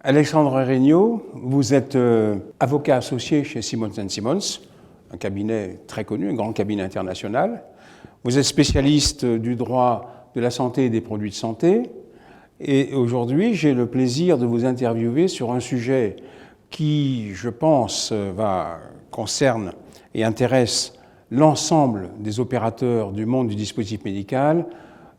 Alexandre Regnault, vous êtes avocat associé chez Simons & Simons, un cabinet très connu, un grand cabinet international. Vous êtes spécialiste du droit de la santé et des produits de santé. Et aujourd'hui, j'ai le plaisir de vous interviewer sur un sujet qui, je pense, concerne et intéresse l'ensemble des opérateurs du monde du dispositif médical.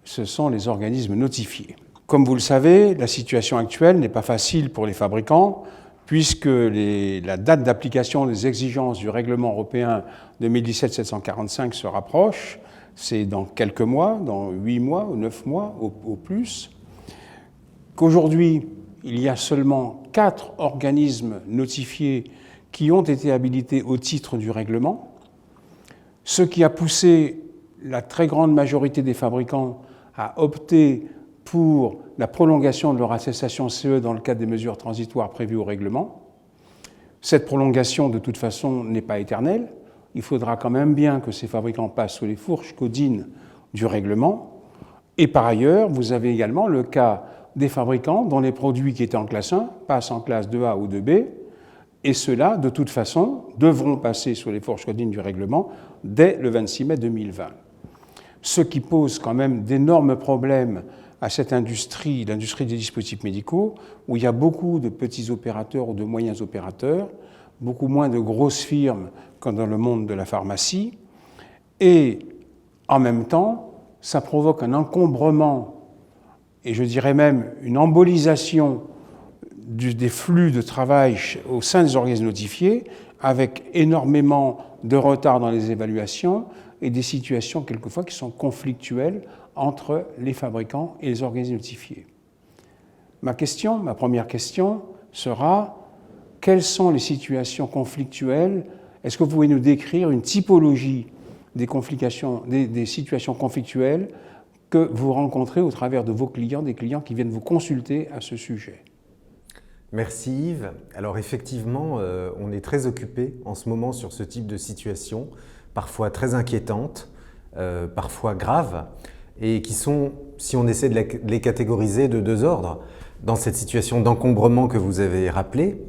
Ce sont les organismes notifiés. Comme vous le savez, la situation actuelle n'est pas facile pour les fabricants puisque la date d'application des exigences du règlement européen 2017-745 se rapproche. C'est dans quelques mois, dans 8 mois ou 9 mois au plus. Qu'aujourd'hui, il y a seulement 4 organismes notifiés qui ont été habilités au titre du règlement, ce qui a poussé la très grande majorité des fabricants à opter pour la prolongation de leur attestation CE dans le cadre des mesures transitoires prévues au règlement. Cette prolongation, de toute façon, n'est pas éternelle. Il faudra quand même bien que ces fabricants passent sous les fourches codines du règlement. Et par ailleurs, vous avez également le cas des fabricants dont les produits qui étaient en classe 1 passent en classe 2A ou 2B, et ceux-là, de toute façon, devront passer sous les fourches codines du règlement dès le 26 mai 2020. Ce qui pose quand même d'énormes problèmes à cette industrie, l'industrie des dispositifs médicaux, où il y a beaucoup de petits opérateurs ou de moyens opérateurs, beaucoup moins de grosses firmes que dans le monde de la pharmacie, et en même temps, ça provoque un encombrement, et je dirais même une embolisation des flux de travail au sein des organismes notifiés, avec énormément de retard dans les évaluations et des situations quelquefois qui sont conflictuelles entre les fabricants et les organismes notifiés. Ma première question sera: quelles sont les situations conflictuelles? Est-ce que vous pouvez nous décrire une typologie des situations conflictuelles que vous rencontrez au travers de vos clients, des clients qui viennent vous consulter à ce sujet? Merci Yves. Alors effectivement, on est très occupé en ce moment sur ce type de situation, parfois très inquiétantes, parfois graves, et qui sont, si on essaie de les catégoriser, de 2 ordres. Dans cette situation d'encombrement que vous avez rappelée,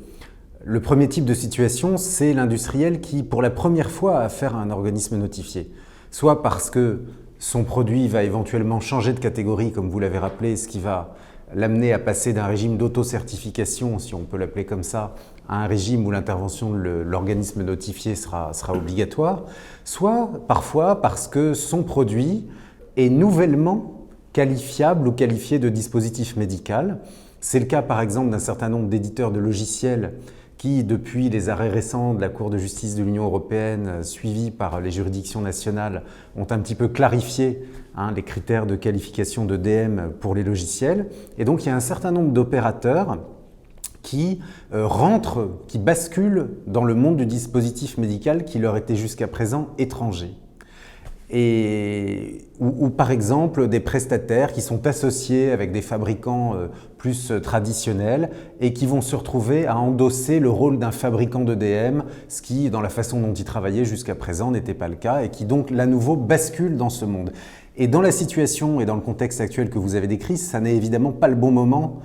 le premier type de situation, c'est l'industriel qui, pour la première fois, a affaire à un organisme notifié. Soit parce que son produit va éventuellement changer de catégorie, comme vous l'avez rappelé, ce qui va l'amener à passer d'un régime d'auto-certification, si on peut l'appeler comme ça, à un régime où l'intervention de l'organisme notifié sera obligatoire, soit parfois parce que son produit est nouvellement qualifiable ou qualifié de dispositif médical. C'est le cas par exemple d'un certain nombre d'éditeurs de logiciels qui, depuis les arrêts récents de la Cour de justice de l'Union européenne, suivis par les juridictions nationales, ont un petit peu clarifié les critères de qualification de DM pour les logiciels. Et donc il y a un certain nombre d'opérateurs qui qui basculent dans le monde du dispositif médical qui leur était jusqu'à présent étranger. Ou par exemple des prestataires qui sont associés avec des fabricants plus traditionnels et qui vont se retrouver à endosser le rôle d'un fabricant de DM, ce qui, dans la façon dont ils travaillaient jusqu'à présent, n'était pas le cas et qui donc, à nouveau, basculent dans ce monde. Et dans la situation et dans le contexte actuel que vous avez décrit, ça n'est évidemment pas le bon moment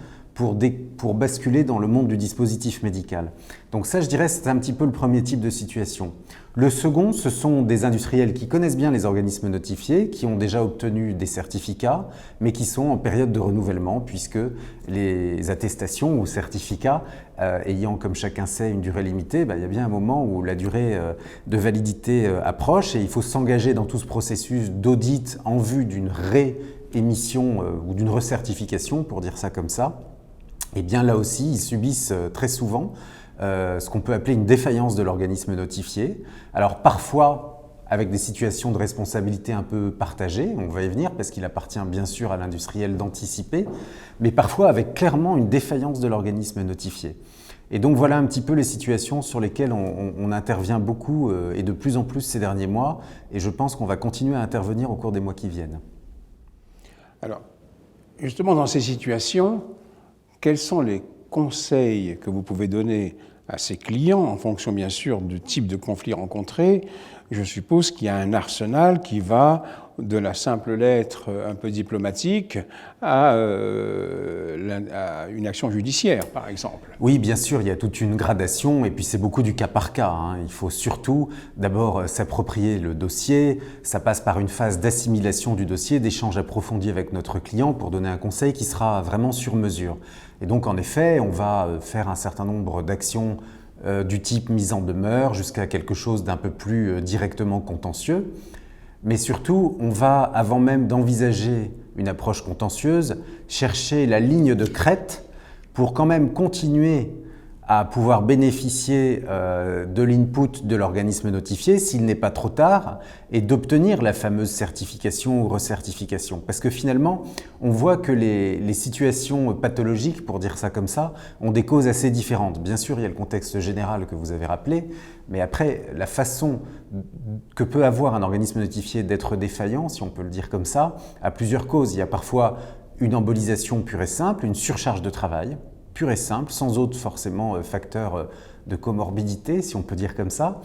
pour basculer dans le monde du dispositif médical. Donc ça, je dirais, c'est un petit peu le premier type de situation. Le second, ce sont des industriels qui connaissent bien les organismes notifiés, qui ont déjà obtenu des certificats, mais qui sont en période de renouvellement, puisque les attestations ou certificats, ayant, comme chacun sait, une durée limitée, il y a bien un moment où la durée de validité approche et il faut s'engager dans tout ce processus d'audit en vue d'une réémission ou d'une recertification, pour dire ça comme ça. Et bien là aussi, ils subissent très souvent ce qu'on peut appeler une défaillance de l'organisme notifié. Alors parfois avec des situations de responsabilité un peu partagées, on va y venir parce qu'il appartient bien sûr à l'industriel d'anticiper, mais parfois avec clairement une défaillance de l'organisme notifié. Et donc voilà un petit peu les situations sur lesquelles on intervient beaucoup et de plus en plus ces derniers mois, et je pense qu'on va continuer à intervenir au cours des mois qui viennent. Alors, justement dans ces situations, quels sont les conseils que vous pouvez donner à ses clients, en fonction bien sûr du type de conflit rencontré, je suppose qu'il y a un arsenal qui va de la simple lettre un peu diplomatique à une action judiciaire, par exemple. Oui, bien sûr, il y a toute une gradation et puis c'est beaucoup du cas par cas. Il faut surtout d'abord s'approprier le dossier. Ça passe par une phase d'assimilation du dossier, d'échange approfondi avec notre client pour donner un conseil qui sera vraiment sur mesure. Et donc, en effet, on va faire un certain nombre d'actions du type mise en demeure jusqu'à quelque chose d'un peu plus directement contentieux. Mais surtout, on va, avant même d'envisager une approche contentieuse, chercher la ligne de crête pour quand même continuer à pouvoir bénéficier de l'input de l'organisme notifié s'il n'est pas trop tard et d'obtenir la fameuse certification ou recertification. Parce que finalement, on voit que les situations pathologiques, pour dire ça comme ça, ont des causes assez différentes. Bien sûr, il y a le contexte général que vous avez rappelé, mais après, la façon que peut avoir un organisme notifié d'être défaillant, si on peut le dire comme ça, a plusieurs causes. Il y a parfois une embolisation pure et simple, une surcharge de travail, pure et simple, sans autre forcément facteur de comorbidité, si on peut dire comme ça.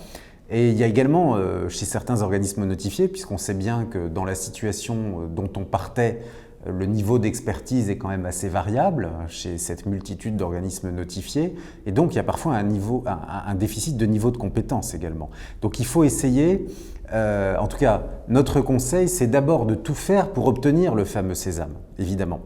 Et il y a également chez certains organismes notifiés, puisqu'on sait bien que dans la situation dont on partait, le niveau d'expertise est quand même assez variable chez cette multitude d'organismes notifiés. Et donc, il y a parfois un déficit de niveau de compétence également. Donc, il faut essayer, en tout cas, notre conseil, c'est d'abord de tout faire pour obtenir le fameux sésame, évidemment.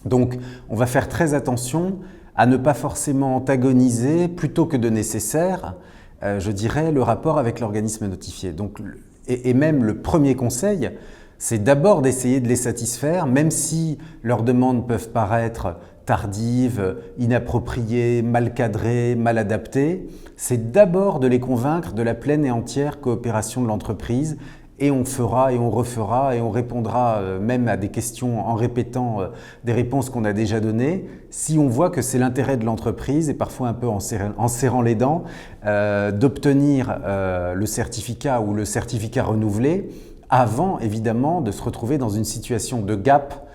Donc, on va faire très attention à ne pas forcément antagoniser, plutôt que de nécessaire, je dirais, le rapport avec l'organisme notifié. Donc, et même le premier conseil, c'est d'abord d'essayer de les satisfaire, même si leurs demandes peuvent paraître tardives, inappropriées, mal cadrées, mal adaptées. C'est d'abord de les convaincre de la pleine et entière coopération de l'entreprise. Et on fera et on refera et on répondra même à des questions en répétant des réponses qu'on a déjà données, si on voit que c'est l'intérêt de l'entreprise, et parfois un peu en serrant les dents, d'obtenir le certificat ou le certificat renouvelé, avant évidemment de se retrouver dans une situation de gap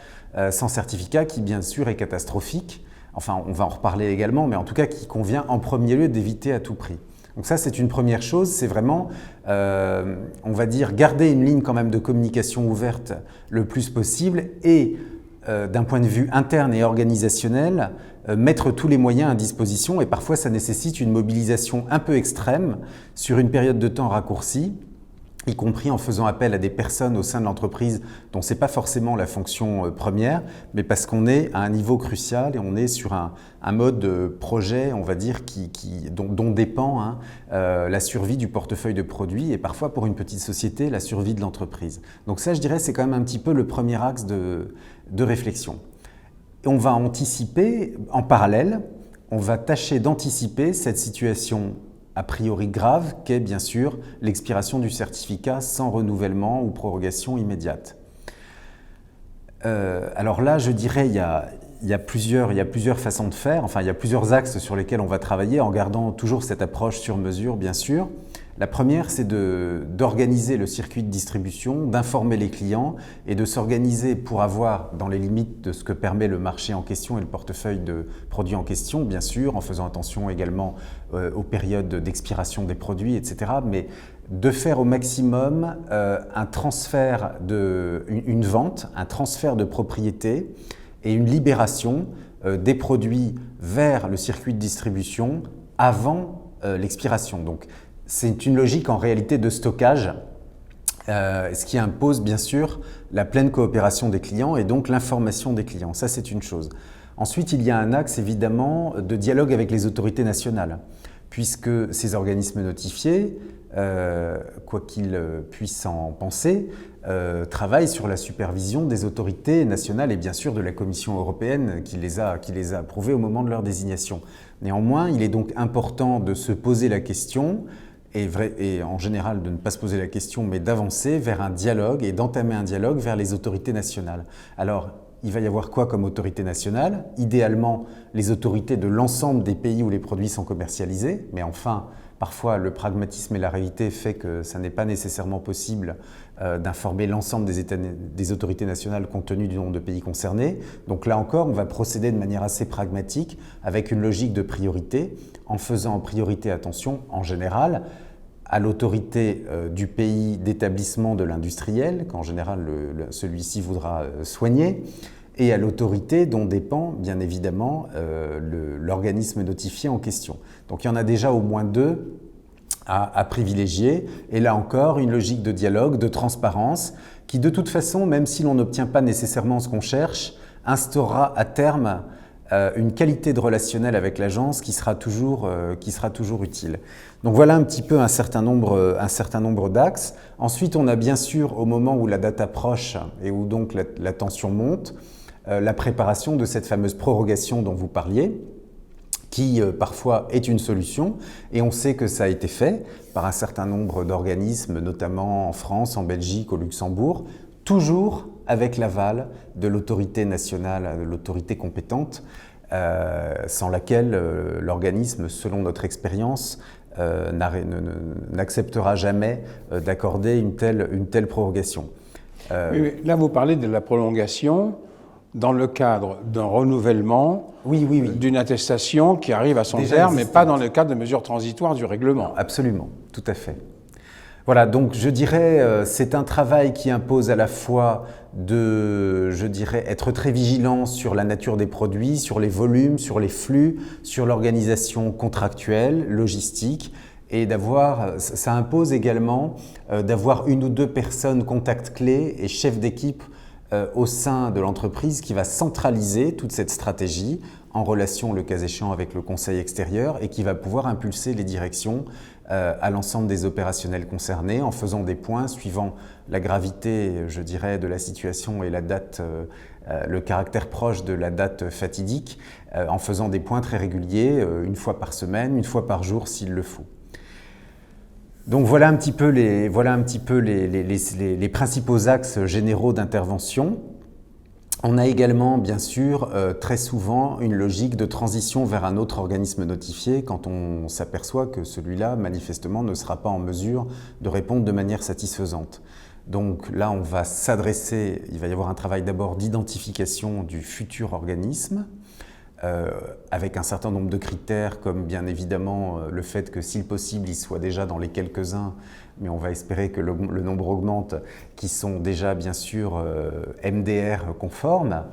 sans certificat qui bien sûr est catastrophique. Enfin, on va en reparler également, mais en tout cas qui convient en premier lieu d'éviter à tout prix. Donc ça, c'est une première chose, c'est vraiment, on va dire, garder une ligne quand même de communication ouverte le plus possible et d'un point de vue interne et organisationnel, mettre tous les moyens à disposition et parfois ça nécessite une mobilisation un peu extrême sur une période de temps raccourcie, y compris en faisant appel à des personnes au sein de l'entreprise dont ce n'est pas forcément la fonction première, mais parce qu'on est à un niveau crucial et on est sur un mode projet, on va dire, dont dépend la survie du portefeuille de produits et parfois pour une petite société, la survie de l'entreprise. Donc ça, je dirais, c'est quand même un petit peu le premier axe de réflexion. Et on va anticiper, en parallèle, on va tâcher d'anticiper cette situation a priori grave qu'est bien sûr l'expiration du certificat sans renouvellement ou prorogation immédiate. Alors là, je dirais, il y a plusieurs façons de faire, enfin il y a plusieurs axes sur lesquels on va travailler en gardant toujours cette approche sur mesure, bien sûr. La première, c'est d'organiser le circuit de distribution, d'informer les clients et de s'organiser pour avoir, dans les limites de ce que permet le marché en question et le portefeuille de produits en question, bien sûr, en faisant attention également aux périodes d'expiration des produits, etc. Mais de faire au maximum un transfert une vente, un transfert de propriété et une libération des produits vers le circuit de distribution avant l'expiration. Donc, c'est une logique en réalité de stockage, ce qui impose bien sûr la pleine coopération des clients et donc l'information des clients. Ça, c'est une chose. Ensuite, il y a un axe évidemment de dialogue avec les autorités nationales, puisque ces organismes notifiés, quoi qu'ils puissent en penser, travaillent sur la supervision des autorités nationales et bien sûr de la Commission européenne qui les a approuvés au moment de leur désignation. Néanmoins, il est donc important de se poser la question et en général de ne pas se poser la question, mais d'avancer vers un dialogue et d'entamer un dialogue vers les autorités nationales. Alors, il va y avoir quoi comme autorité nationale? Idéalement, les autorités de l'ensemble des pays où les produits sont commercialisés, mais enfin, Parfois, le pragmatisme et la réalité fait que ça n'est pas nécessairement possible d'informer l'ensemble des autorités nationales compte tenu du nombre de pays concernés. Donc là encore, on va procéder de manière assez pragmatique avec une logique de priorité, en faisant en priorité attention, en général, à l'autorité du pays d'établissement de l'industriel, qu'en général celui-ci voudra soigner, et à l'autorité dont dépend bien évidemment l'organisme notifié en question. Donc il y en a déjà au moins deux à privilégier, et là encore une logique de dialogue, de transparence, qui de toute façon, même si l'on n'obtient pas nécessairement ce qu'on cherche, instaurera à terme une qualité de relationnel avec l'agence qui sera toujours utile. Donc voilà un petit peu un certain nombre d'axes. Ensuite, on a bien sûr, au moment où la date approche et où donc la tension monte, la préparation de cette fameuse prorogation dont vous parliez, qui parfois est une solution, et on sait que ça a été fait par un certain nombre d'organismes, notamment en France, en Belgique, au Luxembourg, toujours avec l'aval de l'autorité nationale, de l'autorité compétente, sans laquelle l'organisme, selon notre expérience, n'acceptera jamais d'accorder une telle prorogation. Là, vous parlez de la prolongation dans le cadre d'un renouvellement d'une attestation qui arrive à son terme, mais pas dans le cadre de mesures transitoires du règlement. Absolument, tout à fait. Voilà, donc je dirais c'est un travail qui impose à la fois être très vigilant sur la nature des produits, sur les volumes, sur les flux, sur l'organisation contractuelle, logistique, et ça impose également d'avoir une ou deux personnes contact clés et chefs d'équipe au sein de l'entreprise qui va centraliser toute cette stratégie en relation, le cas échéant, avec le conseil extérieur et qui va pouvoir impulser les directions à l'ensemble des opérationnels concernés en faisant des points suivant la gravité, je dirais, de la situation et la date, le caractère proche de la date fatidique, en faisant des points très réguliers, une fois par semaine, une fois par jour s'il le faut. Donc voilà un petit peu les principaux axes généraux d'intervention. On a également, bien sûr, très souvent une logique de transition vers un autre organisme notifié quand on s'aperçoit que celui-là, manifestement, ne sera pas en mesure de répondre de manière satisfaisante. Donc là, il va y avoir un travail d'abord d'identification du futur organisme, avec un certain nombre de critères, comme bien évidemment le fait que, s'il possible, il soit déjà dans les quelques-uns, mais on va espérer que le nombre augmente, qui sont déjà bien sûr MDR conformes,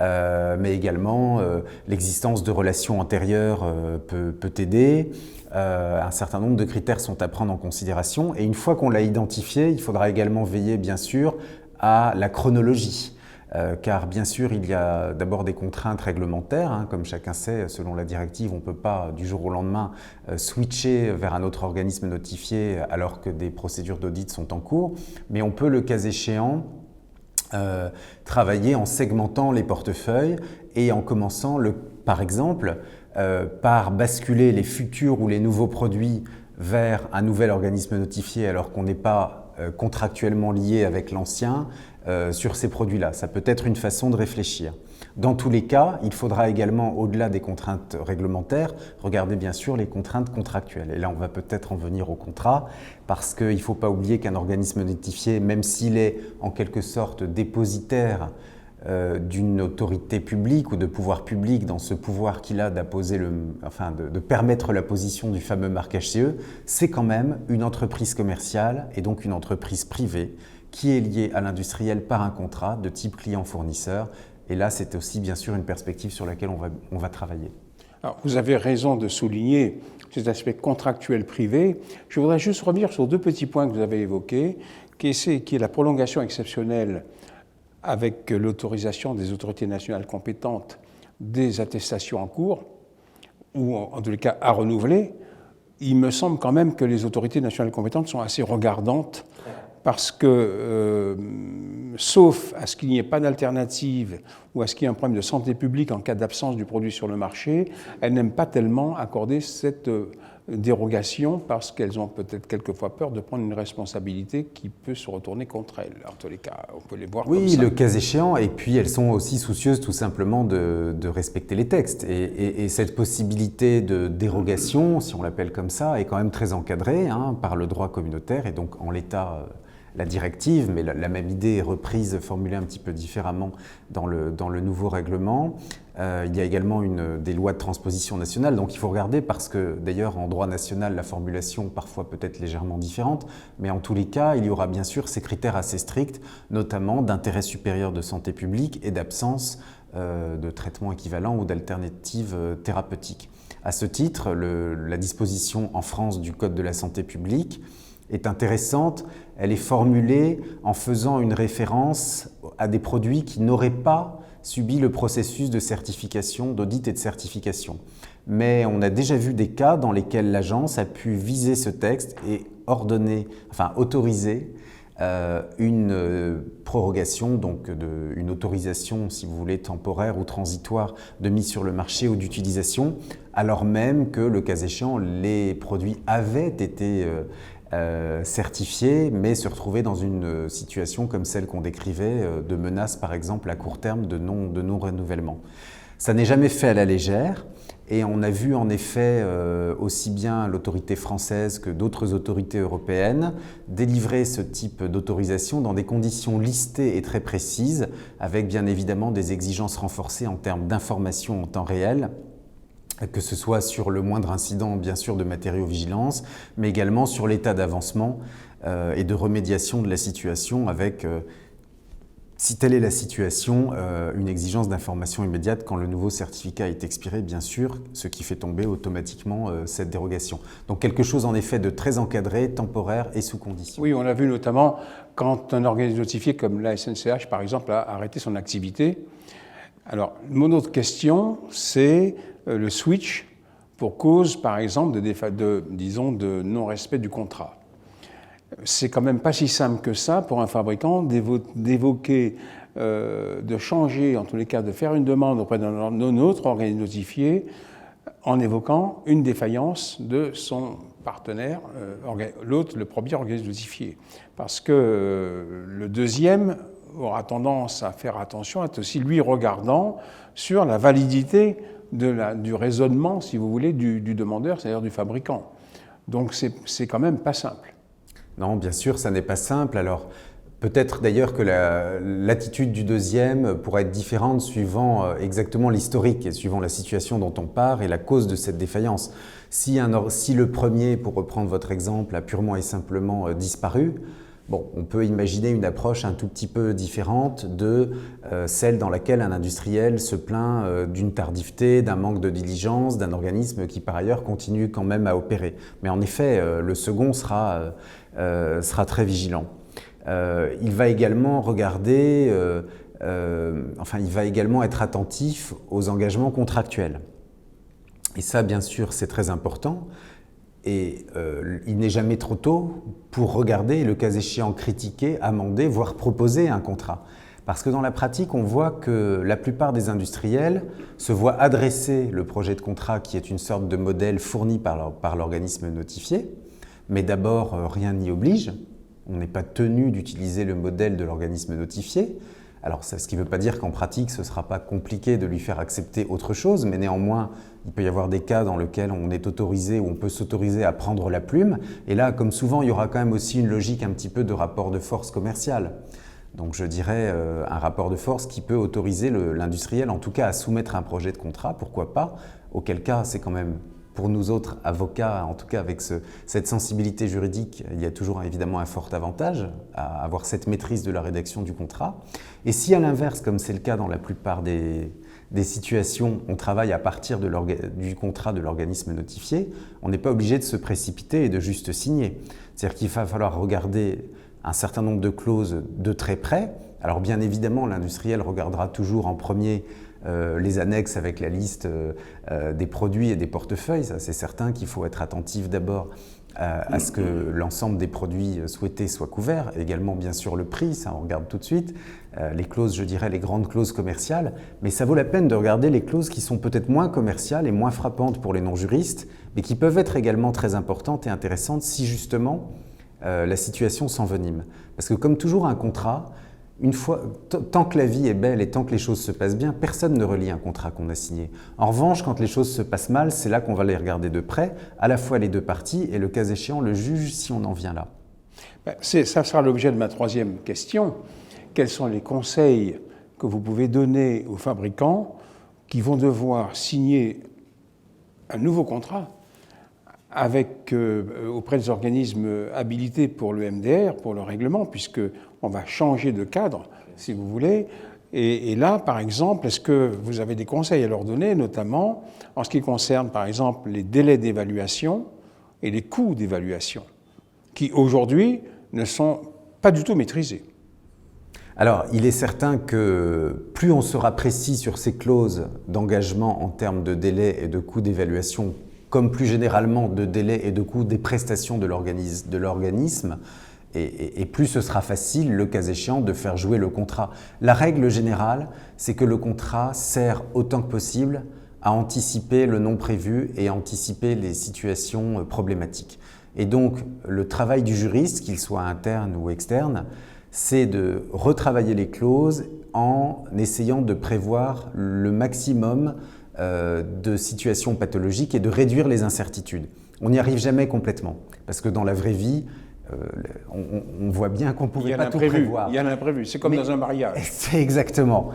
mais également l'existence de relations antérieures peut aider. Un certain nombre de critères sont à prendre en considération, et une fois qu'on l'a identifié, il faudra également veiller bien sûr à la chronologie. Car bien sûr, il y a d'abord des contraintes réglementaires. Comme chacun sait, selon la directive, on ne peut pas du jour au lendemain switcher vers un autre organisme notifié alors que des procédures d'audit sont en cours. Mais on peut, le cas échéant, travailler en segmentant les portefeuilles et en commençant, par exemple, par basculer les futurs ou les nouveaux produits vers un nouvel organisme notifié alors qu'on n'est pas contractuellement lié avec l'ancien sur ces produits-là. Ça peut être une façon de réfléchir. Dans tous les cas, il faudra également, au-delà des contraintes réglementaires, regarder bien sûr les contraintes contractuelles. Et là, on va peut-être en venir au contrat, parce qu'il ne faut pas oublier qu'un organisme notifié, même s'il est en quelque sorte dépositaire d'une autorité publique ou de pouvoir public dans ce pouvoir qu'il a de permettre la position du fameux marquage CE, c'est quand même une entreprise commerciale et donc une entreprise privée qui est liée à l'industriel par un contrat de type client-fournisseur. Et là, c'est aussi bien sûr une perspective sur laquelle on va travailler. Alors, vous avez raison de souligner cet aspect contractuel privé. Je voudrais juste revenir sur deux petits points que vous avez évoqués, qui est la prolongation exceptionnelle avec l'autorisation des autorités nationales compétentes des attestations en cours, ou en tous les cas à renouveler. Il me semble quand même que les autorités nationales compétentes sont assez regardantes, parce que, sauf à ce qu'il n'y ait pas d'alternative ou à ce qu'il y ait un problème de santé publique en cas d'absence du produit sur le marché, elles n'aiment pas tellement accorder cette dérogation parce qu'elles ont peut-être quelquefois peur de prendre une responsabilité qui peut se retourner contre elles. En tous les cas, on peut les voir comme ça. Oui, le cas échéant, et puis elles sont aussi soucieuses tout simplement de respecter les textes. Et cette possibilité de dérogation, si on l'appelle comme ça, est quand même très encadrée par le droit communautaire, et donc en l'état la directive, mais la même idée est reprise, formulée un petit peu différemment dans le nouveau règlement. Il y a également des lois de transposition nationale, donc il faut regarder parce que d'ailleurs en droit national la formulation parfois peut être légèrement différente, mais en tous les cas il y aura bien sûr ces critères assez stricts, notamment d'intérêt supérieur de santé publique et d'absence de traitement équivalent ou d'alternatives thérapeutiques. À ce titre, la disposition en France du Code de la santé publique est intéressante. Elle est formulée en faisant une référence à des produits qui n'auraient pas subi le processus de certification, d'audit et de certification. Mais on a déjà vu des cas dans lesquels l'agence a pu viser ce texte et autoriser une prorogation, donc une autorisation, si vous voulez, temporaire ou transitoire de mise sur le marché ou d'utilisation, alors même que, le cas échéant, les produits avaient été certifiés, mais se retrouvaient dans une situation comme celle qu'on décrivait, de menace par exemple à court terme de non-renouvellement. Ça n'est jamais fait à la légère, et on a vu en effet aussi bien l'autorité française que d'autres autorités européennes délivrer ce type d'autorisation dans des conditions listées et très précises, avec bien évidemment des exigences renforcées en termes d'information en temps réel, que ce soit sur le moindre incident, bien sûr, de matériaux-vigilance, mais également sur l'état d'avancement et de remédiation de la situation avec, si telle est la situation, une exigence d'information immédiate quand le nouveau certificat est expiré, bien sûr, ce qui fait tomber automatiquement cette dérogation. Donc quelque chose en effet de très encadré, temporaire et sous condition. Oui, on l'a vu notamment quand un organisme notifié comme la SNCH, par exemple, a arrêté son activité. Alors, mon autre question, c'est le switch pour cause, par exemple, de non-respect du contrat. C'est quand même pas si simple que ça pour un fabricant d'évoquer, de changer, en tous les cas, de faire une demande auprès d'un autre organisme notifié en évoquant une défaillance de son partenaire, le premier organisme notifié. Parce que le deuxième aura tendance à faire attention, à être aussi lui regardant sur la validité du raisonnement, si vous voulez, du demandeur, c'est-à-dire du fabricant. Donc c'est quand même pas simple. Non, bien sûr, ça n'est pas simple. Alors, peut-être d'ailleurs que l'attitude du deuxième pourrait être différente suivant exactement l'historique et suivant la situation dont on part et la cause de cette défaillance. Si le premier, pour reprendre votre exemple, a purement et simplement disparu, bon, on peut imaginer une approche un tout petit peu différente de celle dans laquelle un industriel se plaint d'une tardiveté, d'un manque de diligence, d'un organisme qui par ailleurs continue quand même à opérer. Mais en effet, le second sera très vigilant. Il va également regarder, il va également être attentif aux engagements contractuels. Et ça, bien sûr, c'est très important. Et il n'est jamais trop tôt pour regarder, le cas échéant critiquer, amender, voire proposer un contrat. Parce que dans la pratique, on voit que la plupart des industriels se voient adresser le projet de contrat qui est une sorte de modèle fourni par l'organisme notifié. Mais d'abord, rien n'y oblige. On n'est pas tenu d'utiliser le modèle de l'organisme notifié. Alors, ce qui ne veut pas dire qu'en pratique, ce ne sera pas compliqué de lui faire accepter autre chose, mais néanmoins, il peut y avoir des cas dans lesquels on est autorisé ou on peut s'autoriser à prendre la plume. Et là, comme souvent, il y aura quand même aussi une logique un petit peu de rapport de force commercial. Donc, je dirais un rapport de force qui peut autoriser l'industriel, en tout cas, à soumettre un projet de contrat, pourquoi pas, auquel cas, c'est quand même... Pour nous autres avocats, en tout cas avec cette sensibilité juridique, il y a toujours évidemment un fort avantage à avoir cette maîtrise de la rédaction du contrat. Et si à l'inverse, comme c'est le cas dans la plupart des situations, on travaille à partir du contrat de l'organisme notifié, on n'est pas obligé de se précipiter et de juste signer. C'est-à-dire qu'il va falloir regarder un certain nombre de clauses de très près. Alors bien évidemment, l'industriel regardera toujours en premier les annexes avec la liste des produits et des portefeuilles. Ça, c'est certain qu'il faut être attentif d'abord à ce que l'ensemble des produits souhaités soit couvert, également bien sûr le prix, ça on regarde tout de suite, les clauses, je dirais les grandes clauses commerciales, mais ça vaut la peine de regarder les clauses qui sont peut-être moins commerciales et moins frappantes pour les non-juristes, mais qui peuvent être également très importantes et intéressantes si justement la situation s'envenime. Parce que comme toujours un contrat, tant que la vie est belle et tant que les choses se passent bien, personne ne relie un contrat qu'on a signé. En revanche, quand les choses se passent mal, c'est là qu'on va les regarder de près, à la fois les deux parties et le cas échéant le juge si on en vient là. Ça sera l'objet de ma troisième question. Quels sont les conseils que vous pouvez donner aux fabricants qui vont devoir signer un nouveau contrat auprès des organismes habilités pour le MDR, pour le règlement, puisqu'on va changer de cadre, si vous voulez. Et là, par exemple, est-ce que vous avez des conseils à leur donner, notamment en ce qui concerne, par exemple, les délais d'évaluation et les coûts d'évaluation, qui aujourd'hui ne sont pas du tout maîtrisés? Alors, il est certain que plus on sera précis sur ces clauses d'engagement en termes de délai et de coûts d'évaluation, comme plus généralement de délai et de coûts des prestations de l'organisme, et plus ce sera facile, le cas échéant, de faire jouer le contrat. La règle générale, c'est que le contrat sert autant que possible à anticiper le non prévu et à anticiper les situations problématiques. Et donc, le travail du juriste, qu'il soit interne ou externe, c'est de retravailler les clauses en essayant de prévoir le maximum de situations pathologiques et de réduire les incertitudes. On n'y arrive jamais complètement, parce que dans la vraie vie, on voit bien qu'on ne pouvait pas tout prévoir. Il y a l'imprévu, c'est comme dans un mariage. C'est exactement.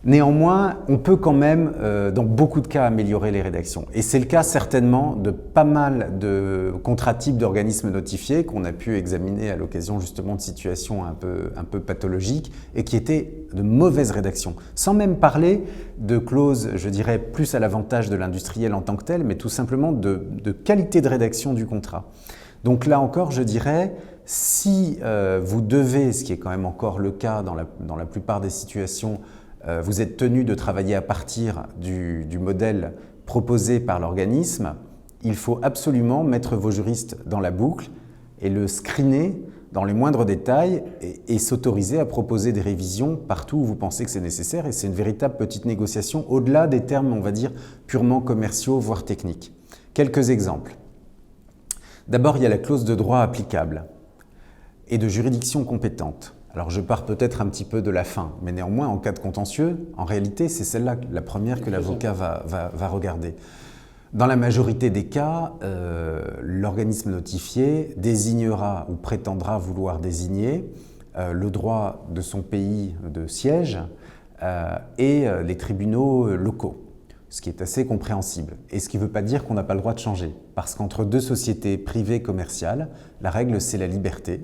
Néanmoins, on peut quand même, dans beaucoup de cas, améliorer les rédactions. Et c'est le cas certainement de pas mal de contrats types d'organismes notifiés qu'on a pu examiner à l'occasion justement de situations un peu pathologiques et qui étaient de mauvaises rédactions. Sans même parler de clauses, je dirais, plus à l'avantage de l'industriel en tant que tel, mais tout simplement de qualité de rédaction du contrat. Donc là encore, je dirais, si vous devez, ce qui est quand même encore le cas dans la plupart des situations, vous êtes tenu de travailler à partir du modèle proposé par l'organisme, il faut absolument mettre vos juristes dans la boucle et le screener dans les moindres détails et s'autoriser à proposer des révisions partout où vous pensez que c'est nécessaire. Et c'est une véritable petite négociation au-delà des termes, on va dire, purement commerciaux, voire techniques. Quelques exemples. D'abord, il y a la clause de droit applicable et de juridiction compétente. Alors je pars peut-être un petit peu de la fin, mais néanmoins en cas de contentieux, en réalité c'est celle-là la première que l'avocat va regarder. Dans la majorité des cas, l'organisme notifié désignera ou prétendra vouloir désigner le droit de son pays de siège et les tribunaux locaux, ce qui est assez compréhensible. Et ce qui ne veut pas dire qu'on n'a pas le droit de changer, parce qu'entre deux sociétés privées commerciales, la règle c'est la liberté.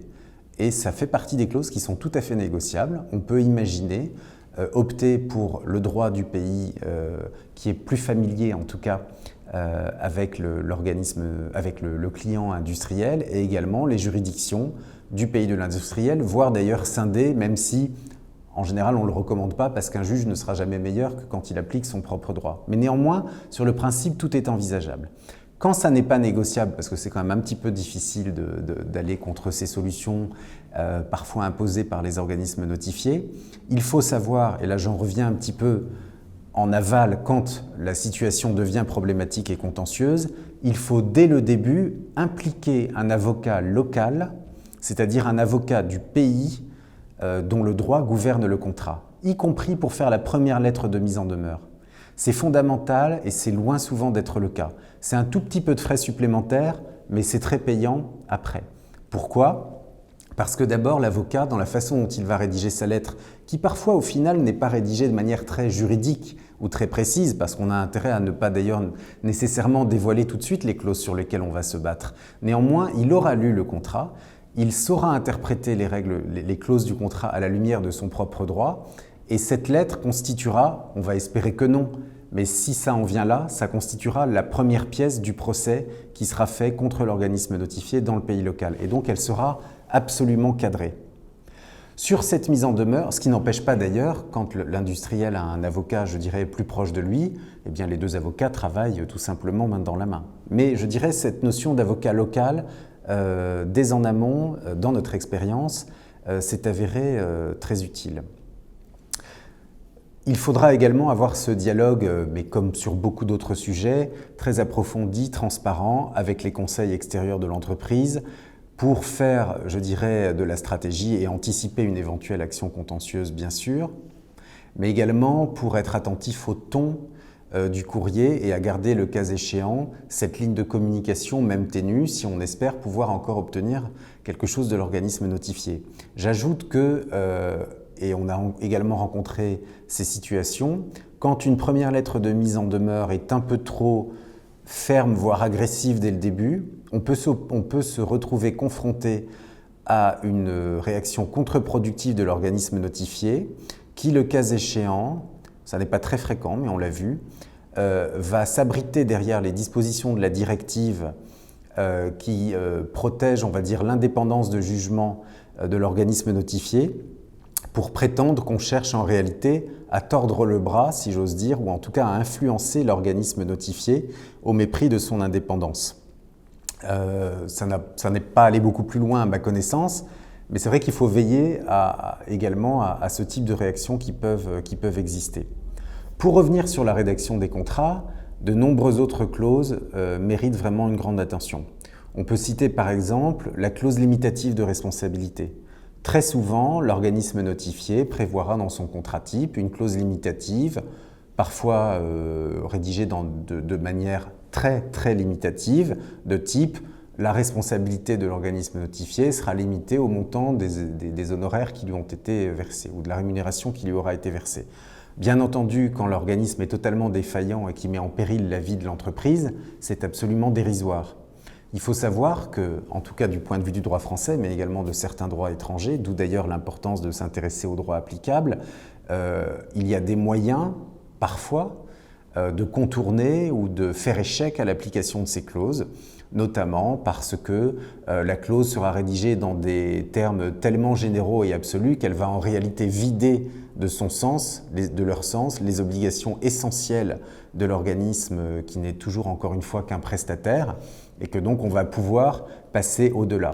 Et ça fait partie des clauses qui sont tout à fait négociables. On peut imaginer opter pour le droit du pays qui est plus familier en tout cas avec l'organisme, avec le client industriel et également les juridictions du pays de l'industriel, voire d'ailleurs scinder, même si en général on ne le recommande pas parce qu'un juge ne sera jamais meilleur que quand il applique son propre droit. Mais néanmoins, sur le principe, tout est envisageable. Quand ça n'est pas négociable, parce que c'est quand même un petit peu difficile d'aller contre ces solutions parfois imposées par les organismes notifiés, il faut savoir, et là j'en reviens un petit peu en aval quand la situation devient problématique et contentieuse, il faut dès le début impliquer un avocat local, c'est-à-dire un avocat du pays dont le droit gouverne le contrat, y compris pour faire la première lettre de mise en demeure. C'est fondamental et c'est loin souvent d'être le cas. C'est un tout petit peu de frais supplémentaires, mais c'est très payant après. Pourquoi ? Parce que d'abord, l'avocat, dans la façon dont il va rédiger sa lettre, qui parfois au final n'est pas rédigée de manière très juridique ou très précise, parce qu'on a intérêt à ne pas d'ailleurs nécessairement dévoiler tout de suite les clauses sur lesquelles on va se battre. Néanmoins, il aura lu le contrat, il saura interpréter les clauses du contrat à la lumière de son propre droit, et cette lettre constituera, on va espérer que non, mais si ça en vient là, ça constituera la première pièce du procès qui sera fait contre l'organisme notifié dans le pays local. Et donc elle sera absolument cadrée. Sur cette mise en demeure, ce qui n'empêche pas d'ailleurs, quand l'industriel a un avocat, je dirais, plus proche de lui, eh bien les deux avocats travaillent tout simplement main dans la main. Mais je dirais cette notion d'avocat local dès en amont, dans notre expérience, s'est avéré très utile. Il faudra également avoir ce dialogue, mais comme sur beaucoup d'autres sujets, très approfondi, transparent, avec les conseils extérieurs de l'entreprise, pour faire, je dirais, de la stratégie et anticiper une éventuelle action contentieuse, bien sûr, mais également pour être attentif au ton du courrier et à garder, le cas échéant, cette ligne de communication, même ténue, si on espère pouvoir encore obtenir quelque chose de l'organisme notifié. J'ajoute que, et on a également rencontré ces situations, quand une première lettre de mise en demeure est un peu trop ferme, voire agressive dès le début, on peut se retrouver confronté à une réaction contre-productive de l'organisme notifié qui, le cas échéant, ça n'est pas très fréquent, mais on l'a vu, va s'abriter derrière les dispositions de la directive qui protège, on va dire, l'indépendance de jugement de l'organisme notifié pour prétendre qu'on cherche en réalité à tordre le bras, si j'ose dire, ou en tout cas à influencer l'organisme notifié au mépris de son indépendance. Ça n'est pas allé beaucoup plus loin à ma connaissance, mais c'est vrai qu'il faut veiller également à ce type de réactions qui peuvent exister. Pour revenir sur la rédaction des contrats, de nombreuses autres clauses méritent vraiment une grande attention. On peut citer par exemple la clause limitative de responsabilité. Très souvent, l'organisme notifié prévoira dans son contrat type une clause limitative, parfois rédigée de manière très limitative, de type la responsabilité de l'organisme notifié sera limitée au montant des honoraires qui lui ont été versés ou de la rémunération qui lui aura été versée. Bien entendu, quand l'organisme est totalement défaillant et qui met en péril la vie de l'entreprise, c'est absolument dérisoire. Il faut savoir que, en tout cas du point de vue du droit français, mais également de certains droits étrangers, d'où d'ailleurs l'importance de s'intéresser aux droits applicables, il y a des moyens, parfois, de contourner ou de faire échec à l'application de ces clauses, notamment parce que la clause sera rédigée dans des termes tellement généraux et absolus qu'elle va en réalité vider de son sens, de leur sens, les obligations essentielles de l'organisme qui n'est toujours encore une fois qu'un prestataire et que donc on va pouvoir passer au-delà.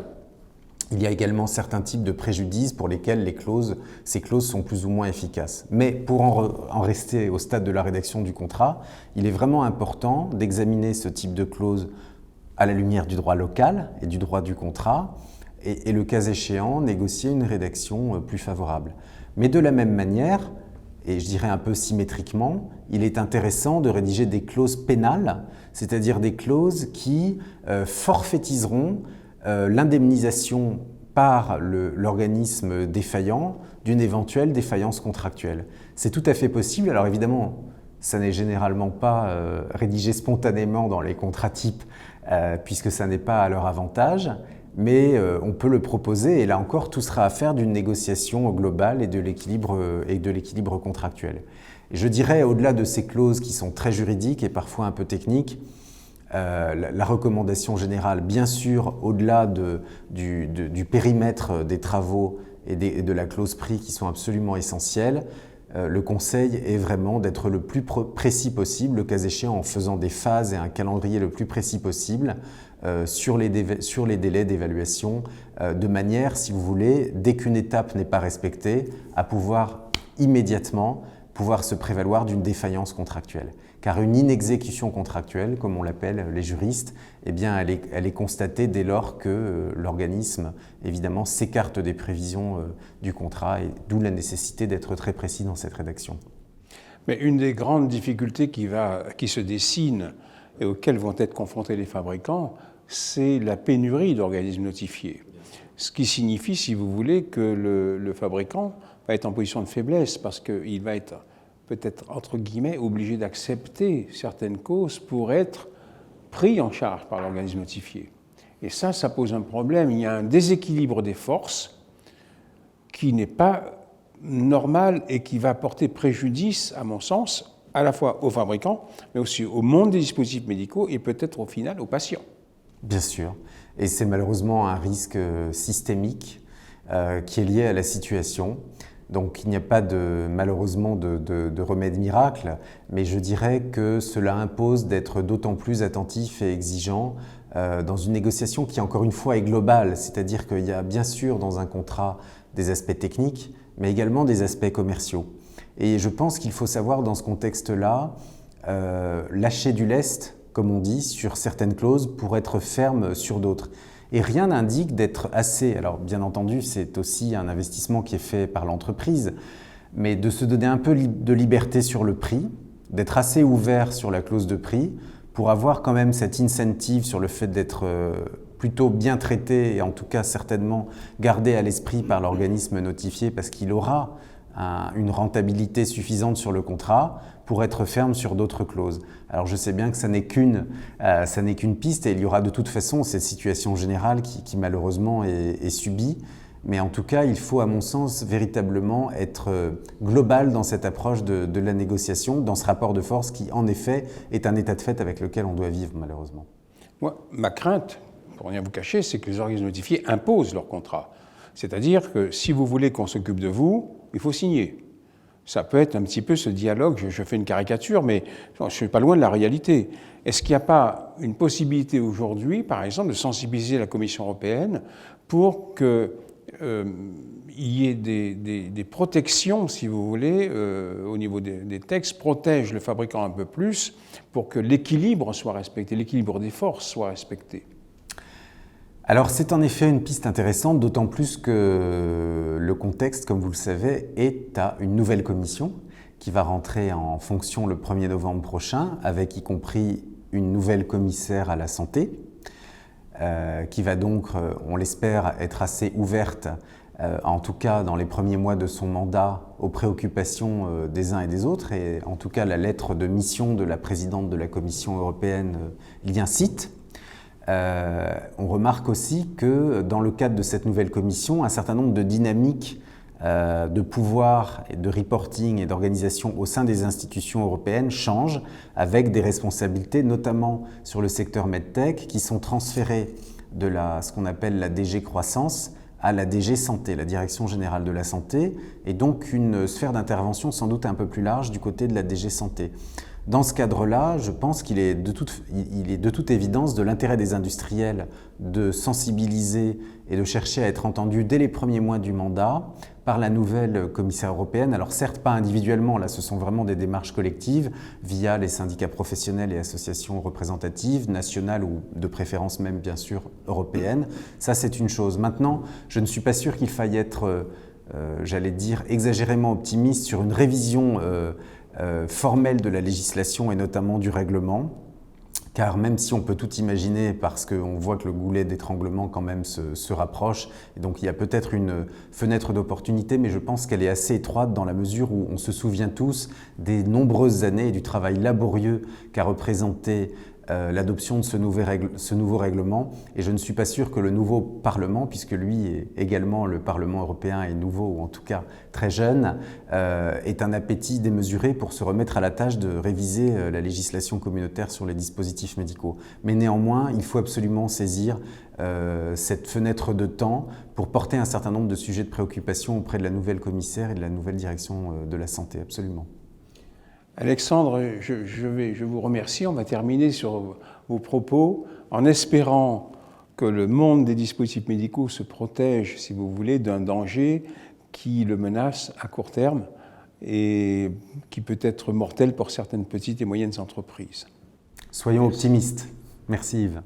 Il y a également certains types de préjudices pour lesquels ces clauses sont plus ou moins efficaces. Mais pour en rester au stade de la rédaction du contrat, il est vraiment important d'examiner ce type de clause à la lumière du droit local et du droit du contrat et le cas échéant, négocier une rédaction plus favorable. Mais de la même manière, et je dirais un peu symétriquement, il est intéressant de rédiger des clauses pénales, c'est-à-dire des clauses qui forfaitiseront l'indemnisation par l'organisme défaillant d'une éventuelle défaillance contractuelle. C'est tout à fait possible. Alors évidemment, ça n'est généralement pas rédigé spontanément dans les contrats types puisque ça n'est pas à leur avantage, mais on peut le proposer et là encore, tout sera affaire d'une négociation globale et de l'équilibre contractuel. Et je dirais, au-delà de ces clauses qui sont très juridiques et parfois un peu techniques, la recommandation générale, bien sûr, au-delà du périmètre des travaux et de la clause prix qui sont absolument essentiels, le conseil est vraiment d'être le plus précis possible, le cas échéant en faisant des phases et un calendrier le plus précis possible sur les délais d'évaluation, de manière, si vous voulez, dès qu'une étape n'est pas respectée, à pouvoir immédiatement se prévaloir d'une défaillance contractuelle. Car une inexécution contractuelle, comme on l'appelle les juristes, eh bien, elle est constatée dès lors que l'organisme, évidemment, s'écarte des prévisions du contrat, et d'où la nécessité d'être très précis dans cette rédaction. Mais une des grandes difficultés qui se dessinent et auxquelles vont être confrontés les fabricants, c'est la pénurie d'organismes notifiés. Ce qui signifie, si vous voulez, que le fabricant va être en position de faiblesse parce qu'il va être peut-être, entre guillemets, obligé d'accepter certaines causes pour être pris en charge par l'organisme notifié. Et ça pose un problème. Il y a un déséquilibre des forces qui n'est pas normal et qui va porter préjudice, à mon sens, à la fois aux fabricants, mais aussi au monde des dispositifs médicaux et peut-être au final aux patients. Bien sûr. Et c'est malheureusement un risque systémique qui est lié à la situation. Donc il n'y a pas malheureusement de remède miracle, mais je dirais que cela impose d'être d'autant plus attentif et exigeant dans une négociation qui, encore une fois, est globale, c'est-à-dire qu'il y a bien sûr dans un contrat des aspects techniques, mais également des aspects commerciaux. Et je pense qu'il faut savoir dans ce contexte-là lâcher du lest, comme on dit, sur certaines clauses pour être ferme sur d'autres. Et rien n'indique d'être assez, alors bien entendu c'est aussi un investissement qui est fait par l'entreprise, mais de se donner un peu de liberté sur le prix, d'être assez ouvert sur la clause de prix pour avoir quand même cette incentive sur le fait d'être plutôt bien traité et en tout cas certainement gardé à l'esprit par l'organisme notifié parce qu'il aura une rentabilité suffisante sur le contrat pour être ferme sur d'autres clauses. Alors je sais bien que ça n'est qu'une piste et il y aura de toute façon cette situation générale qui malheureusement est subie, mais en tout cas il faut à mon sens véritablement être global dans cette approche de la négociation, dans ce rapport de force qui en effet est un état de fait avec lequel on doit vivre malheureusement. Moi, ma crainte, pour rien vous cacher, c'est que les organismes notifiés imposent leur contrat. C'est-à-dire que si vous voulez qu'on s'occupe de vous, il faut signer. Ça peut être un petit peu ce dialogue, je fais une caricature, mais je ne suis pas loin de la réalité. Est-ce qu'il n'y a pas une possibilité aujourd'hui, par exemple, de sensibiliser la Commission européenne pour qu'il y ait des protections, si vous voulez, au niveau des textes, protègent le fabricant un peu plus pour que l'équilibre soit respecté, l'équilibre des forces soit respecté? Alors c'est en effet une piste intéressante, d'autant plus que le contexte, comme vous le savez, est à une nouvelle commission qui va rentrer en fonction le 1er novembre prochain, avec y compris une nouvelle commissaire à la santé, qui va donc, on l'espère, être assez ouverte, en tout cas dans les premiers mois de son mandat, aux préoccupations des uns et des autres. Et en tout cas, la lettre de mission de la présidente de la Commission européenne l'y incite. On remarque aussi que dans le cadre de cette nouvelle commission, un certain nombre de dynamiques de pouvoir, et de reporting et d'organisation au sein des institutions européennes changent avec des responsabilités, notamment sur le secteur MedTech, qui sont transférées de ce qu'on appelle la DG Croissance à la DG Santé, la Direction Générale de la Santé, et donc une sphère d'intervention sans doute un peu plus large du côté de la DG Santé. Dans ce cadre-là, je pense qu'il est de toute évidence de l'intérêt des industriels de sensibiliser et de chercher à être entendus dès les premiers mois du mandat par la nouvelle commissaire européenne. Alors certes pas individuellement, là ce sont vraiment des démarches collectives via les syndicats professionnels et associations représentatives, nationales ou de préférence même bien sûr européennes. Ça c'est une chose. Maintenant, je ne suis pas sûr qu'il faille être, j'allais dire, exagérément optimiste sur une révision formelle de la législation et notamment du règlement, car même si on peut tout imaginer parce qu'on voit que le goulet d'étranglement quand même se rapproche, et donc il y a peut-être une fenêtre d'opportunité, mais je pense qu'elle est assez étroite dans la mesure où on se souvient tous des nombreuses années et du travail laborieux qu'a représenté l'adoption de ce nouveau règlement, et je ne suis pas sûr que le nouveau Parlement, puisque lui est également le Parlement européen est nouveau, ou en tout cas très jeune, ait un appétit démesuré pour se remettre à la tâche de réviser la législation communautaire sur les dispositifs médicaux. Mais néanmoins, il faut absolument saisir cette fenêtre de temps pour porter un certain nombre de sujets de préoccupation auprès de la nouvelle commissaire et de la nouvelle direction de la santé, absolument. Alexandre, je vous remercie. On va terminer sur vos propos en espérant que le monde des dispositifs médicaux se protège, si vous voulez, d'un danger qui le menace à court terme et qui peut être mortel pour certaines petites et moyennes entreprises. Soyons optimistes. Merci Yves.